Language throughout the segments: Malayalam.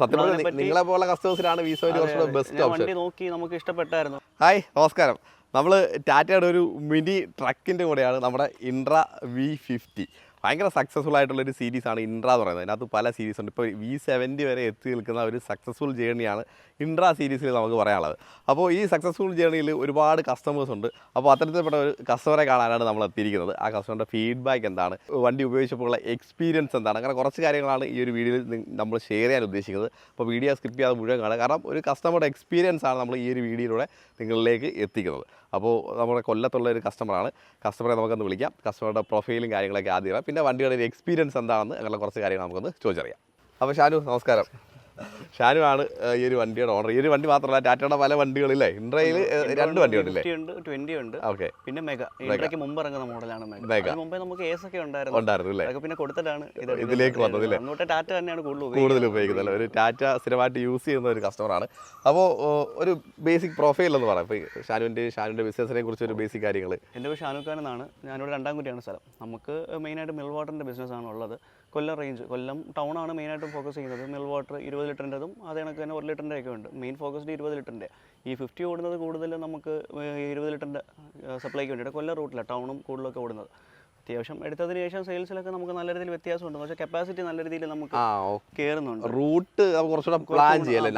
സത്യം പറഞ്ഞാൽ നിങ്ങളെ പോലെ കസ്റ്റമേഴ്സിനാണ് V70 കുറച്ചുകൂടെ ബെസ്റ്റ് ഓപ്ഷൻ. വണ്ടി നോക്കി നമുക്ക് ഇഷ്ടപ്പെട്ടായിരുന്നു. ഹായ് നമസ്കാരം. നമ്മൾ ടാറ്റയുടെ ഒരു മിനി ട്രക്കിൻ്റെ കൂടെയാണ് നമ്മുടെ ഇൻട്ര V50. ഭയങ്കര സക്സസ്ഫുൾ ആയിട്ടുള്ളൊരു സീരീസാണ് ഇൻട്ര എന്ന് പറയുന്നത്. അതിനകത്ത് പല സീരീസ് ഉണ്ട്. ഇപ്പോൾ V70 വരെ എത്തി നിൽക്കുന്ന ഒരു സക്സസ്ഫുൾ ജേർണിയാണ് ഇൻട്ര സീരീസിൽ നമുക്ക് പറയാനുള്ളത്. അപ്പോൾ ഈ സക്സസ്ഫുൾ ജേർണിയിൽ ഒരുപാട് കസ്റ്റമേഴ്സ് ഉണ്ട്. അപ്പോൾ അത്തരത്തിൽപ്പെട്ട ഒരു കസ്റ്റമറെ കാണാനാണ് നമ്മൾ എത്തിയിരിക്കുന്നത്. ആ കസ്റ്റമറുടെ ഫീഡ്ബാക്ക് എന്താണ്, വണ്ടി ഉപയോഗിച്ചപ്പോഴുള്ള എക്സ്പീരിയൻസ് എന്താണ്, അങ്ങനെ കുറച്ച് കാര്യങ്ങളാണ് ഈ ഒരു വീഡിയോയിൽ നമ്മൾ ഷെയർ ചെയ്യാൻ ഉദ്ദേശിക്കുന്നത്. അപ്പോൾ വീഡിയോ സ്കിപ്പ് ചെയ്യാതെ മുഴുവൻ കാണുക. കാരണം ഒരു കസ്റ്റമറുടെ എക്സ്പീരിയൻസ് ആണ് നമ്മൾ ഈ ഒരു വീഡിയോയിലൂടെ നിങ്ങളിലേക്ക് എത്തിക്കുന്നത്. അപ്പോൾ നമ്മുടെ കൊല്ലത്തുള്ള ഒരു കസ്റ്റമറാണ്. കസ്റ്റമറെ നമുക്കൊന്ന് വിളിക്കാം. കസ്റ്റമറുടെ പ്രൊഫൈലും കാര്യങ്ങളൊക്കെ ആദ്യം അറിയാം. പിന്നെ വണ്ടിയുടെ ഒരു എക്സ്പീരിയൻസ് എന്താണെന്ന് അങ്ങനെ കുറച്ച് കാര്യങ്ങൾ നമുക്കൊന്ന് ചോദിച്ചറിയാം. അപ്പോൾ ഷാനു നമസ്കാരം. ഷാനു ആണ് ഈ ഒരു വണ്ടിയുടെ ഓണർ. ഈ ഒരു വണ്ടി മാത്രമല്ല, ടാറ്റയുടെ പല വണ്ടികളില്ലേ, ഇൻട്രയിൽ 2 വണ്ടിയുണ്ടല്ലേ? 20 ഉണ്ട്. ഓക്കെ. പിന്നെ മെഗയ്ക്ക് മുമ്പ് ഇറങ്ങുന്ന മോഡലാണ് മെഗ. മുമ്പേ നമുക്ക് എസ് ഒക്കെ ഉണ്ടായിരുന്നു അല്ലേ? പിന്നെ കൊടുത്തിട്ടാണ് ഇതിലേക്ക് വന്നത്. അങ്ങോട്ട് ടാറ്റ തന്നെയാണ് കൂടുതൽ ഉപയോഗിക്കുന്നത്. ഒരു ടാറ്റ സ്ഥിരമായിട്ട് യൂസ് ചെയ്യുന്ന ഒരു കസ്റ്റമറാണ്. അപ്പോൾ ഒരു ബേസിക് പ്രൊഫൈൽ എന്ന് പറയാം. ഇപ്പോൾ ഷാനുവിൻ്റെ ബിസിനസിനെ കുറിച്ച് ഒരു ബേസിക് കാര്യങ്ങൾ. എൻ്റെ പേര് ഷാനുഖാൻ എന്നാണ്. ഞാനിവിടെ രണ്ടാംകുറ്റിയാണ് സ്ഥലം. നമുക്ക് മെയിനായിട്ട് മിൽ വാട്ടറിൻ്റെ ബിസിനസ്സാണ് ഉള്ളത്. കൊല്ലം റേഞ്ച്, കൊല്ലം ടൗൺ ആണ് മെയിനായിട്ടും ഫോക്കസ് ചെയ്യുന്നത്. മിൽ വാട്ടർ 20 ലിറ്ററിൻ്റെതും അതേ കണക്ക് തന്നെ 1 ലിറ്ററിൻ്റെ ഒക്കെ ഉണ്ട്. മെയിൻ ഫോക്കസ്ഡ് 20 ലിറ്ററിൻ്റെ. ഈ 50 ഓടുന്നത് കൂടുതലും നമുക്ക് 20 ലിറ്ററിൻ്റെ സപ്ലൈക്ക് വേണ്ടിയിട്ട് കൊല്ലം റൂട്ടിലാണ് ടൗണും കൂടുതലൊക്കെ ഓടുന്നത്. അത്യാവശ്യം എടുത്തതിന് ശേഷം സെയിൽസിലൊക്കെ നമുക്ക് നല്ല രീതിയിൽ വ്യത്യാസമുണ്ട്. പക്ഷേ കപ്പാസിറ്റി നല്ല രീതിയിൽ നമുക്ക് കയറുന്നുണ്ട്. റൂട്ട് കുറച്ചുകൂടെ പ്ലാൻ ചെയ്യാം,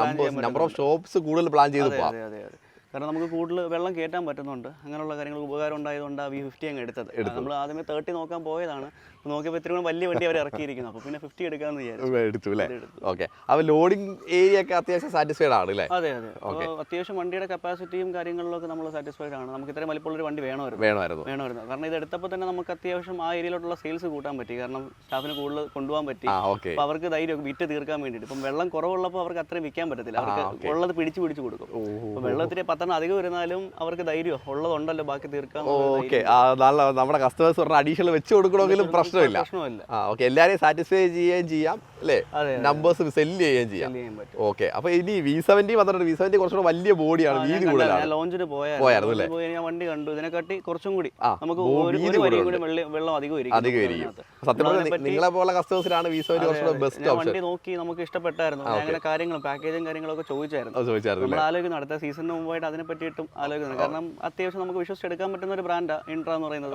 നമ്പർ ഓഫ് ഷോപ്സ് കൂടുതൽ പ്ലാൻ ചെയ്ത് പോകാം. അതെ. കാരണം നമുക്ക് കൂടുതൽ വെള്ളം കയറ്റാൻ പറ്റുന്നുണ്ട്. അങ്ങനെയുള്ള കാര്യങ്ങൾക്ക് ഉപകാരം ഉണ്ടായതുകൊണ്ട് ആ V50 അങ്ങ് എടുത്തത്. നമ്മൾ ആദ്യമേ 30 നോക്കാൻ പോയതാണ്. നോക്കിയപ്പോൾ ഇത്രയും വലിയ വണ്ടി അവർ ഇറക്കിയിരിക്കുന്നു. അപ്പോൾ പിന്നെ 50 എടുക്കാമെന്ന് വിചാരിച്ചു. എടുത്തു അല്ലേ? ഓക്കെ. അപ്പോൾ ലോഡിംഗ് ഏരിയ ഒക്കെ അത്യാവശ്യം സാറ്റിസ്ഫൈഡ് ആണ് അല്ലേ? അതെ. അപ്പോൾ അത്യാവശ്യം വണ്ടിയുടെ കപ്പാസിറ്റിയും കാര്യങ്ങളിലൊക്കെ നമ്മൾ സാറ്റിസ്ഫൈഡ് ആണ്. നമുക്ക് ഇത്രയും വലിപ്പമുള്ളൊരു വണ്ടി വേണമായിരുന്നു. കാരണം ഇത് എടുത്തപ്പോൾ തന്നെ നമുക്ക് അത്യാവശ്യം ആ ഏരിയയിലോട്ടുള്ള സെയിൽസ് കൂട്ടാൻ പറ്റി. കാരണം സ്റ്റാഫിന് കൂടുതൽ കൊണ്ടുപോകാൻ പറ്റി. അപ്പോൾ അവർക്ക് ധൈര്യം വിറ്റ് തീർക്കാൻ വേണ്ടിയിട്ട്. ഇപ്പം വെള്ളം കുറവുള്ളപ്പോൾ അവർക്ക് അത്രയും വിൽക്കാൻ പറ്റത്തില്ല. അവർക്ക് ഉള്ളത് പിടിച്ച് കൊടുക്കും. അപ്പോൾ വെള്ളത്തിന് 10 അധികം വരുന്നാലും അവർക്ക് ധൈര്യം ഉള്ളതുണ്ടല്ലോ ബാക്കി തീർക്കാൻ. ഓക്കെ. നമ്മുടെ കസ്റ്റമേഴ്സ് പറഞ്ഞ അഡീഷണൽ വെച്ച് കൊടുക്കണമെങ്കിലും പ്രശ്നമില്ല. ഓക്കെ. എല്ലാവരെയും സാറ്റിസ്ഫൈ ചെയ്യുകയും ചെയ്യാം അല്ലേ? നമ്പേഴ്സ് സെല്ല് ചെയ്യുകയും ചെയ്യാം. ഓക്കെ. അപ്പൊ ഇനി V70 വന്നിട്ടുണ്ട്. V70 കുറച്ചുകൂടെ വലിയ ബോഡിയാണ്, വീതി കൂടുതലാണ്. ലോഞ്ചിന് പോയായിരുന്നു അല്ലേ? ഞാൻ വണ്ടി കണ്ടു. ഇതിനെക്കാട്ടി കുറച്ചും കൂടി നമുക്ക് വെള്ളം അധികം. സത്യം പറഞ്ഞാൽ നിങ്ങളെ പോലെ കസ്റ്റമേഴ്സിനാണ് V70 കുറച്ചുകൂടെ ബെസ്റ്റ് ഓപ്ഷൻ. വണ്ടി നോക്കി നമുക്ക് ഇഷ്ടപ്പെട്ടായിരുന്നു. അങ്ങനെ കാര്യങ്ങളും പാക്കേജും കാര്യങ്ങളൊക്കെ ചോദിച്ചായിരുന്നു. നമ്മൾ ആലോചിക്കുന്നു അടുത്ത സീസണിന് മുമ്പായിട്ട് അതിനെ പറ്റിയിട്ടും ആലോചിക്കുന്നത്. കാരണം അത്യാവശ്യം നമുക്ക് വിശ്വസിച്ചെടുക്കാൻ പറ്റുന്ന ഒരു ബ്രാൻഡാണ് ഇൻട്ര എന്ന് പറയുന്നത്.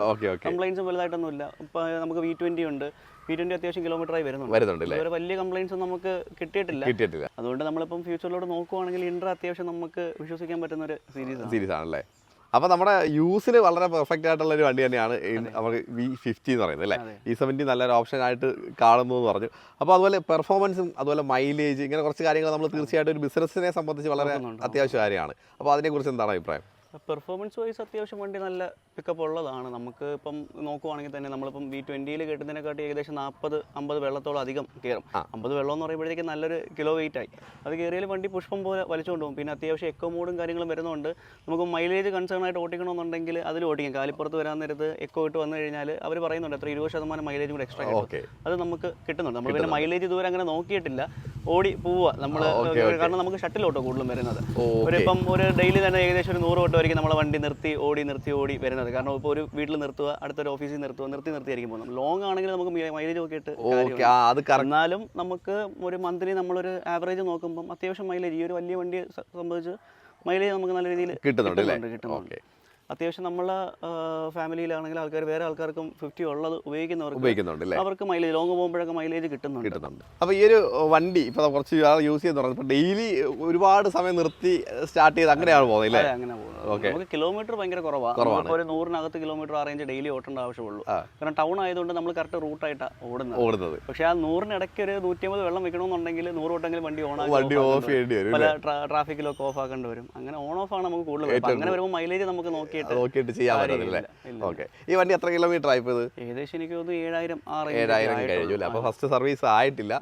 കംപ്ലൈൻസും വലുതായിട്ടൊന്നുമില്ല. ഇപ്പൊ നമുക്ക് V20 ഉണ്ട്. V20 അത്യാവശ്യം കിലോമീറ്ററായി വരുന്നുണ്ട്. ഇതുവരെ വലിയ കംപ്ലൈൻസ് നമുക്ക് കിട്ടിയിട്ടില്ല. അതുകൊണ്ട് നമ്മളിപ്പം ഫ്യൂച്ചറിലോട്ട് നോക്കുവാണെങ്കിൽ ഇൻട്ര അത്യാവശ്യം നമുക്ക് വിശ്വസിക്കാൻ പറ്റുന്ന ഒരു സീരീസ് ആണല്ലേ? അപ്പോൾ നമ്മുടെ യൂസിന് വളരെ പെർഫെക്റ്റ് ആയിട്ടുള്ള ഒരു വണ്ടി തന്നെയാണ് നമുക്ക് V50 എന്ന് പറയുന്നത് അല്ലേ? V70 നല്ലൊരു ഓപ്ഷൻ ആയിട്ട് കാണുന്നു എന്ന് പറഞ്ഞു. അപ്പോൾ അതുപോലെ പെർഫോമൻസും അതുപോലെ മൈലേജ്, ഇങ്ങനെ കുറച്ച് കാര്യങ്ങൾ നമ്മൾ തീർച്ചയായിട്ടും ഒരു ബിസിനസ്സിനെ സംബന്ധിച്ച് വളരെ അത്യാവശ്യ കാര്യമാണ്. അപ്പോൾ അതിനെക്കുറിച്ച് എന്താണ് അഭിപ്രായം? പെർഫോമൻസ് വൈസ് അത്യാവശ്യം വണ്ടി നല്ല പിക്കപ്പ് ഉള്ളതാണ്. നമുക്ക് ഇപ്പം നോക്കുവാണെങ്കിൽ തന്നെ നമ്മളിപ്പം V20 കേട്ടുന്നതിനെക്കാട്ടി ഏകദേശം 40-50 വെള്ളത്തോളം അധികം കയറും. 50 വെള്ളം എന്ന് പറയുമ്പോഴത്തേക്ക് നല്ലൊരു കിലോ വെയിറ്റ് ആയി. അത് കയറിയാലും വണ്ടി പുഷ്പം പോലെ വലിച്ചുകൊണ്ട് പോകും. പിന്നെ അത്യാവശ്യം എക്കോ മോഡും കാര്യങ്ങളും വരുന്നുണ്ട്. നമുക്ക് മൈലേജ് കൺസേൺ ആയിട്ട് ഓടിക്കണമെന്നുണ്ടെങ്കിൽ അതിൽ ഓടിക്കാം. കാലിപ്പുറത്ത് വരാൻ നേരത്ത് എക്കോ ഇട്ട് വന്നു കഴിഞ്ഞാൽ അവർ പറയുന്നുണ്ട് എത്ര 20% മൈലേജും കൂടെ എക്സ്ട്രാ കിട്ടും. അത് നമുക്ക് കിട്ടുന്നുണ്ട്. നമ്മൾ പിന്നെ മൈലേജ് ഇതുവരെ അങ്ങനെ നോക്കിയിട്ടില്ല. ഓടി പോവുക നമ്മൾ. കാരണം നമുക്ക് ഷട്ടിലോട്ടോ കൂടുതലും വരുന്നത്. ഒരു ഡെയിലി തന്നെ ഏകദേശം ഒരു 100 വട്ടമായിരിക്കും നമ്മളെ വണ്ടി നിർത്തി ഓടി വരുന്നത്. കാരണം ഇപ്പോൾ ഒരു വീട്ടിൽ നിർത്തുക, അടുത്തൊരു ഓഫീസിൽ നിർത്തിയായിരിക്കും പോകുന്നത്. ലോങ് ആണെങ്കിൽ നമുക്ക് മൈലേജ് നോക്കിയിട്ട് എന്നാലും നമുക്ക് ഒരു മന്ത്ലി നമ്മളൊരു ആവറേജ് നോക്കുമ്പോൾ അത്യാവശ്യം മൈലേജ് ഈ ഒരു വലിയ വണ്ടിയെ സംബന്ധിച്ച് മൈലേജ് നമുക്ക് നല്ല രീതിയിൽ കിട്ടുന്നുണ്ട്. അത്യാവശ്യം നമ്മളെ ഫാമിലിയിലാണെങ്കിൽ വേറെ ആൾക്കാർക്കും 50 ഉള്ളത് ഉപയോഗിക്കുന്നവർക്ക് അവർക്ക് മൈലേജ് ലോങ് പോകുമ്പോഴൊക്കെ മൈലേജ് കിട്ടുന്നുണ്ട്. അപ്പോൾ ഈ ഒരു വണ്ടി ഇപ്പോൾ കുറച്ച് യൂസ് ചെയ്ത് തുടങ്ങി ഡെയിലി ഒരുപാട് സമയം നിർത്തി സ്റ്റാർട്ട് ചെയ്ത് അങ്ങനെയാണ് പോകുന്നത്. അങ്ങനെ പോകുന്നത് നമുക്ക് കിലോമീറ്റർ ഭയങ്കര കുറവാണ്. ഒരു 100-നകത്ത് കിലോമീറ്റർ ആ റേഞ്ച് ഡെയിലി ഓട്ടേണ്ട ആവശ്യമുള്ളൂ. കാരണം ടൗൺ ആയതുകൊണ്ട് നമ്മൾ കറക്റ്റ് റൂട്ടായിട്ടാണ് ഓടുന്നത്. പക്ഷേ ആ 100-നിടയ്ക്ക് ഒരു 150 വെള്ളം വെക്കണമെന്നുണ്ടെങ്കിൽ 100 വട്ടമെങ്കിലും വണ്ടി ഓഫ് ചെയ്യേണ്ടി വരും. പല ട്രാഫിക്കിലൊക്കെ ഓഫ് ആക്കേണ്ടി വരും. അങ്ങനെ ഓൺ ഓഫ് ആണ് നമുക്ക് കൂടുതൽ. അങ്ങനെ വരുമ്പോൾ മൈലേജ് നമുക്ക് നോക്കിയിട്ട് ചെയ്യാൻ പറ്റില്ല. ഓക്കെ. ഈ വണ്ടി എത്ര കിലോമീറ്റർ ആയിപ്പോയത്? ഏകദേശം എനിക്ക് തോന്നുന്നു 7000 കഴിഞ്ഞു. അപ്പോൾ ഫസ്റ്റ് സർവീസ് ആയിട്ടില്ല.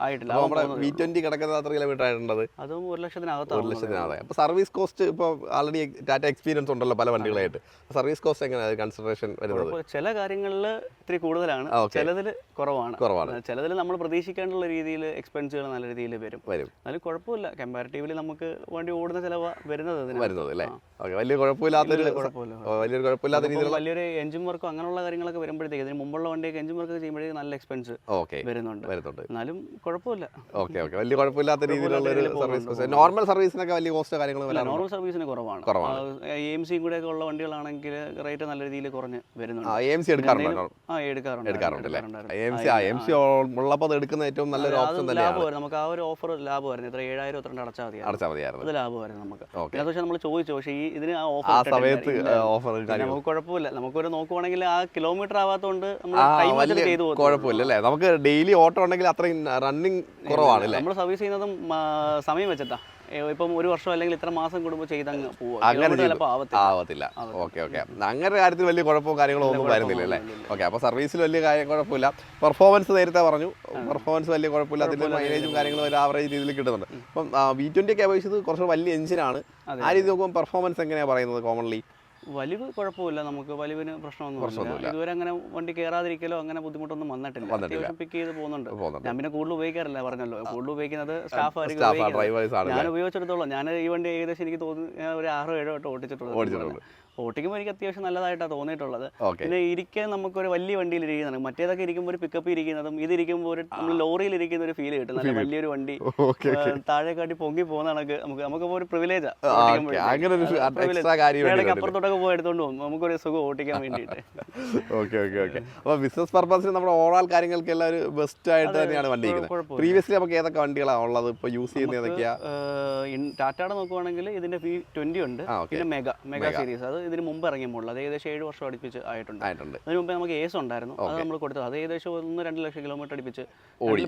നമ്മുടെ V20 കിടക്കുന്നത് എത്ര കിലോമീറ്റർ ആയിട്ടുള്ളത്? അതും 1 ലക്ഷത്തിനകത്ത്. അപ്പോൾ സർവീസ് കോസ്റ്റ് ഇപ്പോൾ ആൾറെഡി ടാറ്റ എക്സ്പീരിയൻസ് ഉണ്ടല്ലോ പല വണ്ടികളായിട്ട്. സർവീസ് കോസ്റ്റ് എങ്ങനെയാണ് കൺസിഡറേഷൻ വരുന്നത്? ചില കാര്യങ്ങളിൽ ഇത്തിരി കൂടുതലാണ്, ചിലതിൽ കുറവാണ്. ചിലതിൽ നമ്മൾ പ്രതീക്ഷിക്കാനുള്ള രീതിയിൽ എക്സ്പെൻസുകൾ നല്ല രീതിയിൽ വരും. എന്നാലും കുഴപ്പമില്ല. കമ്പാരിറ്റീവ്ലി നമുക്ക് വണ്ടി ഓടുന്ന ചിലവ് വരുന്നത് അല്ലേ? വലിയ കുഴപ്പമില്ലാത്തൊരു. വലിയൊരു കുഴപ്പമില്ലാത്ത രീതിയിലുള്ള വലിയൊരു എഞ്ചിൻ വർക്കും അങ്ങനെയുള്ള കാര്യങ്ങളൊക്കെ വരുമ്പോഴത്തേക്ക് ഇതിന് മുമ്പുള്ള വണ്ടിയൊക്കെ എഞ്ചിൻ വർക്ക് ചെയ്യുമ്പോഴേക്കും നല്ല എക്സ്പെൻസ് വരുന്നുണ്ട്. എന്നാലും കുഴപ്പമില്ല. ഓക്കെ വലിയ കുഴപ്പമില്ലാത്ത രീതിയിലുള്ള ഒരു സർവീസ്. നോർമൽ സർവീസിനൊക്കെ വലിയ കോസ്റ്റോ കാര്യങ്ങൾ നോർമൽ സർവീസിന് കുറവാണ്. AMC കൂടെ ഒക്കെ ഉള്ള വണ്ടികളാണെങ്കിൽ റേറ്റ് നല്ല രീതിയിൽ കുറഞ്ഞ് വരുന്നുണ്ട്. AMC എടുക്കാറുണ്ട്. AMC ഉള്ളപ്പോൾ എടുക്കുന്ന ഏറ്റവും നല്ലൊരു ഓപ്ഷൻ തന്നെയാണ്. നമുക്ക് ആ ഒരു ഓഫർ ലാഭമായിരുന്നു. എത്ര 7,000 അടച്ചാൽ മതിയായിരുന്നു. അത് ലാഭമായിരുന്നു നമുക്ക്. പക്ഷേ നമ്മൾ ചോദിച്ചു, പക്ഷേ ഇതിന് ആ ഓഫർ നമുക്ക് കുഴപ്പമില്ല. നമുക്കൊരു നോക്കുവാണെങ്കിൽ ആ കിലോമീറ്റർ ആവാത്തതുകൊണ്ട് കുഴപ്പമില്ല അല്ലേ. നമുക്ക് ഡെയിലി ഓട്ടോ ഉണ്ടെങ്കിൽ അത്രയും റണ്ണിങ് കുറവാണ്. നമ്മൾ സർവീസ് ചെയ്യുന്നതും സമയം വെച്ചിട്ടാ. ഇപ്പം ഒരു വർഷം അല്ലെങ്കിൽ ഇത്ര മാസം കൂടുമ്പോൾ ചെയ്തങ്ങ് പോകും. ആവത്തില്ല. ഓക്കെ അങ്ങനെ കാര്യത്തിൽ വലിയ കുഴപ്പവും കാര്യങ്ങളോ ഒന്നും വരുന്നില്ല അല്ലേ. ഓക്കെ, അപ്പോൾ സർവീസിൽ വലിയ കുഴപ്പമില്ല. പെർഫോമൻസ് നേരത്തെ പറഞ്ഞു, പെർഫോമൻസ് വലിയ കുഴപ്പമില്ല. അതിൻ്റെ മൈലേജും കാര്യങ്ങളും ഒരു ആവറേജ് രീതിയിൽ കിട്ടുന്നുണ്ട്. അപ്പം V20 ഒക്കെ അപേക്ഷിച്ച് കുറച്ച് വലിയ എഞ്ചിനാണ്. ആ രീതി നോക്കുമ്പോൾ പെർഫോമൻസ് എങ്ങനെയാണ് പറയുന്നത്? കോമൺലി വലിവ് കുഴപ്പമില്ല, നമുക്ക് വലിവിന് പ്രശ്നമൊന്നുമില്ല. ഇതുവരെ അങ്ങനെ വണ്ടി കയറാതിരിക്കലോ അങ്ങനെ ബുദ്ധിമുട്ടൊന്നും വന്നിട്ടില്ല. അത്യാവശ്യം പിക്ക് ചെയ്ത് പോകുന്നുണ്ട്. ഞാൻ പിന്നെ കൂടുതൽ ഉപയോഗിക്കാറില്ല, പറഞ്ഞല്ലോ. കൂടുതൽ ഉപയോഗിക്കുന്നത് സ്റ്റാഫായിരിക്കും. ഞാൻ ഉപയോഗിച്ചെടുത്തോളാം. ഞാൻ ഈ വണ്ടി ഏകദേശം എനിക്ക് തോന്നുന്നു ഒരു 6-7 വട്ടം ഓടിച്ചിട്ടുള്ളൂ. ഓട്ടിക്കുമ്പോൾ എനിക്ക് അത്യാവശ്യം നല്ലതായിട്ടാണ് തോന്നിയിട്ടുള്ളത്. പിന്നെ ഇരിക്കാൻ നമുക്കൊരു വലിയ വണ്ടിയിൽ ഇരിക്കുന്നതാണ്. മറ്റേതൊക്കെ ഇരിക്കുമ്പോൾ ഒരു പിക്കപ്പ് ഇരിക്കുന്നതും ഇതിരിക്കുമ്പോൾ ഒരു നമ്മൾ ലോറിയിൽ ഇരിക്കുന്ന ഒരു ഫീൽ കിട്ടും. നല്ല വലിയൊരു വണ്ടി താഴെക്കാട്ടി പൊങ്ങി പോകുന്ന കണക്ക് നമുക്കിപ്പോൾ ഒരു പ്രിവിലേജാണ്. അപ്പുറത്തോട്ടൊക്കെ പോയി എടുത്തോണ്ട് പോകും. നമുക്കൊരു സുഖം ഓട്ടിക്കാൻ വേണ്ടിയിട്ട്. അപ്പോൾ ബിസിനസ് പർപ്പസിന് നമ്മുടെ ഓവറോൾ കാര്യങ്ങൾക്കെല്ലാം ഒരു ബെസ്റ്റ് ആയിട്ട് തന്നെയാണ് വണ്ടി ഇരിക്കുന്നത്. പ്രീവിയസ്ലി നമുക്ക് ഏതൊക്കെ വണ്ടികളാണ് ഉള്ളത്, ഇപ്പോൾ യൂസ് ചെയ്യുന്നത് ഏതൊക്കെയാ? ടാറ്റയുടെ നോക്കുവാണെങ്കിൽ ഇതിന്റെ V20 ഉണ്ട്, പിന്നെ മെഗാ സീരീസ്. അത് ഇതിന് മുമ്പ് ഇറങ്ങിയ മോഡൽ. അത് ഏകദേശം 7 വർഷം അടുപ്പിച്ച് ആയിട്ടുണ്ട്. അതിന് മുമ്പ് നമുക്ക് ഏസ് ഉണ്ടായിരുന്നു, അത് നമ്മൾ കൊടുത്തത്. അത് ഏകദേശം 1-2 ലക്ഷം കിലോമീറ്റർ അടുപ്പിച്ച്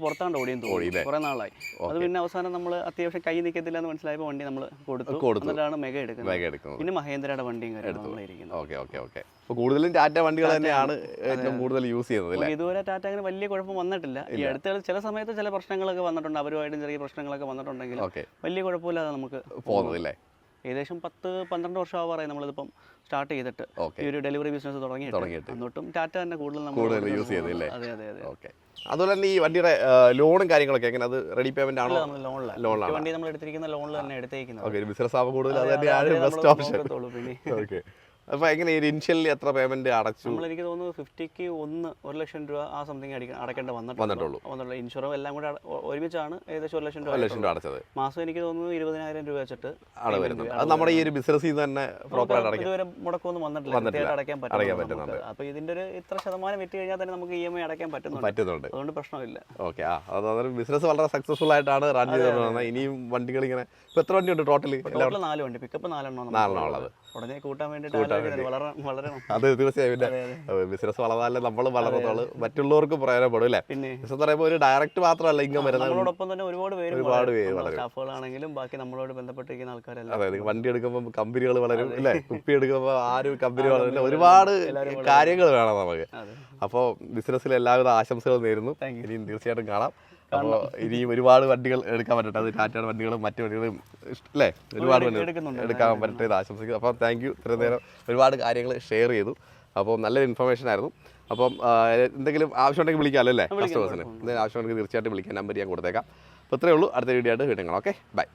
പുറത്താണ്ട് ഓടിയെന്ന് തോന്നി. കുറെ നാളായി. അത് പിന്നെ അവസാനം നമ്മൾ അത്യാവശ്യം കൈ നിൽക്കത്തില്ല എന്ന് മനസ്സിലായപ്പോൾ വണ്ടി നമ്മൾ കൊടുത്തു. എന്നിട്ടാണ് മെഗ എടുക്കുന്നത്. പിന്നെ മഹേന്ദ്രയുടെ വണ്ടിയും കൂടുതലും ടാറ്റ വണ്ടികൾ തന്നെയാണ് ഏറ്റവും കൂടുതൽ യൂസ് ചെയ്യുന്നത്. ഇതുവരെ ടാറ്റ അങ്ങനെ വലിയ കുഴപ്പം വന്നിട്ടില്ല. ഈ അടുത്ത ചില സമയത്ത് ചില പ്രശ്നങ്ങളൊക്കെ വന്നിട്ടുണ്ട്. അവരുമായിട്ടും ചെറിയ പ്രശ്നങ്ങളൊക്കെ വന്നിട്ടുണ്ടെങ്കിൽ വലിയ കുഴപ്പമില്ലാതെ നമുക്ക് പോകുന്നതില്ലേ. ഏകദേശം 10-12 വർഷം ആവാറായി നമ്മളിതിപ്പം സ്റ്റാർട്ട് ചെയ്തിട്ട് ഈ ഒരു ഡെലിവറി ബിസിനസ് തുടങ്ങിയിട്ട്. എന്നിട്ടും ടാറ്റ തന്നെ കൂടുതൽ യൂസ് ചെയ്തില്ലേ? അതെ. അതുപോലെ തന്നെ ഈ വണ്ടിയുടെ ലോണും കാര്യങ്ങളൊക്കെ എങ്ങനെ? അത് റെഡി പേയ്മെന്റ് ആണോ? ലോണിലാണ് വണ്ടി നമ്മൾ എടുത്തിരിക്കുന്ന ലോണിൽ തന്നെ എടുത്തേക്കുന്നത്. ബിസിനസ് ആവുമ്പോൾ കൂടുതൽ അത് തന്നെയാണ് ബെസ്റ്റ് ഓപ്ഷൻ. ഓക്കെ, അപ്പോൾ എങ്ങനെ ഇനിഷ്യലി എത്ര പേയ്മെന്റ് അടച്ചു? എനിക്ക് തോന്നുന്നു 50ക്ക് 1 ലക്ഷം രൂപ ആ സംതിങ് അടക്കേണ്ട വന്നിട്ടുള്ളൂ. ഇൻഷുറൻസ് എല്ലാം കൂടെ ഒരുമിച്ചാണ് ഏകദേശം 1 ലക്ഷം രൂപ അടച്ചത്. മാസം എനിക്ക് തോന്നുന്നു 20,000 രൂപ വെച്ചിട്ട് ആണ് വരുന്നത്. അത് നമ്മുടെ ഈ ഒരു ബിസിനസ്സിൽ തന്നെ പ്രോപ്പറായിട്ട് ഇതുവരെ മുടക്കമൊന്നും വന്നിട്ടില്ല, അടയ്ക്കാൻ പറ്റുന്നുണ്ട്. അപ്പോൾ ഇതിന്റെ ഒരു ഇത്ര ശതമാനം വിറ്റ് കഴിഞ്ഞാൽ തന്നെ നമുക്ക് EMI അടയ്ക്കാൻ പറ്റുന്നുണ്ട്. അതുകൊണ്ട് പ്രശ്നമില്ല. ഓക്കെ, അതൊരു ബിസിനസ് വളരെ സക്സസ്ഫുൾ ആയിട്ടാണ് റൺ ചെയ്തത്. ഇനിയും വണ്ടികൾ ഇങ്ങനെ ഇപ്പോൾ എത്ര വണ്ടിയുണ്ട് ടോട്ടലി? 4 വണ്ടി, പിക്കപ്പ് 4 ഉള്ളത്. ഉടനെ കൂട്ടാൻ വേണ്ടിയിട്ട് അത് തീർച്ചയായും ബിസിനസ് വളർന്നാലേ നമ്മൾ വളർന്നോളൂ, മറ്റുള്ളവർക്ക് പ്രയോജനപ്പെടും അല്ലേ. ബിസിനസ് പറയുമ്പോൾ ഒരു ഡയറക്റ്റ് മാത്രമല്ല ഇൻകം വരുന്നത്, നമ്മളോടൊപ്പം തന്നെ ഒരുപാട് പേര് സ്റ്റാഫുകളാണെങ്കിലും ബാക്കി നമ്മളോട് ബന്ധപ്പെട്ടിരിക്കുന്ന ആൾക്കാരെല്ലാം. അതെ, വണ്ടി എടുക്കുമ്പോൾ കമ്പനികൾ വളരും അല്ലേ, കുപ്പി എടുക്കുമ്പോൾ ആരും കമ്പനി വളരില്ല, ഒരുപാട് കാര്യങ്ങൾ വേണം നമുക്ക്. അപ്പോൾ ബിസിനസ്സിൽ എല്ലാവിധ ആശംസകളും നേരുന്നു. ഇനിയും തീർച്ചയായിട്ടും കാണാം. അപ്പോൾ ഇനിയും ഒരുപാട് വണ്ടികൾ എടുക്കാൻ പറ്റട്ടെ. അത് ടാറ്റയുടെ വണ്ടികളും മറ്റു വണ്ടികളും അല്ലേ, ഒരുപാട് വണ്ടികൾ എടുക്കാൻ പറ്റട്ടെ എന്ന് ആശംസിക്കുന്നു. അപ്പോൾ താങ്ക് യു, ഇത്രയും നേരം ഒരുപാട് കാര്യങ്ങൾ ഷെയർ ചെയ്തു. അപ്പോൾ നല്ലൊരു ഇൻഫർമേഷൻ ആയിരുന്നു. അപ്പം എന്തെങ്കിലും ആവശ്യമുണ്ടെങ്കിൽ വിളിക്കാമല്ലോ അല്ലേ കസ്റ്റമേഴ്സിന്? എന്തെങ്കിലും ആവശ്യമുണ്ടെങ്കിൽ തീർച്ചയായിട്ടും വിളിക്കാൻ, നമ്പർ ഞാൻ കൊടുത്തേക്കാം. അപ്പോൾ ഇത്രയേ ഉള്ളൂ. അടുത്ത വീഡിയോ ആയിട്ട് വീണ്ടും കാണാം. Okay, by.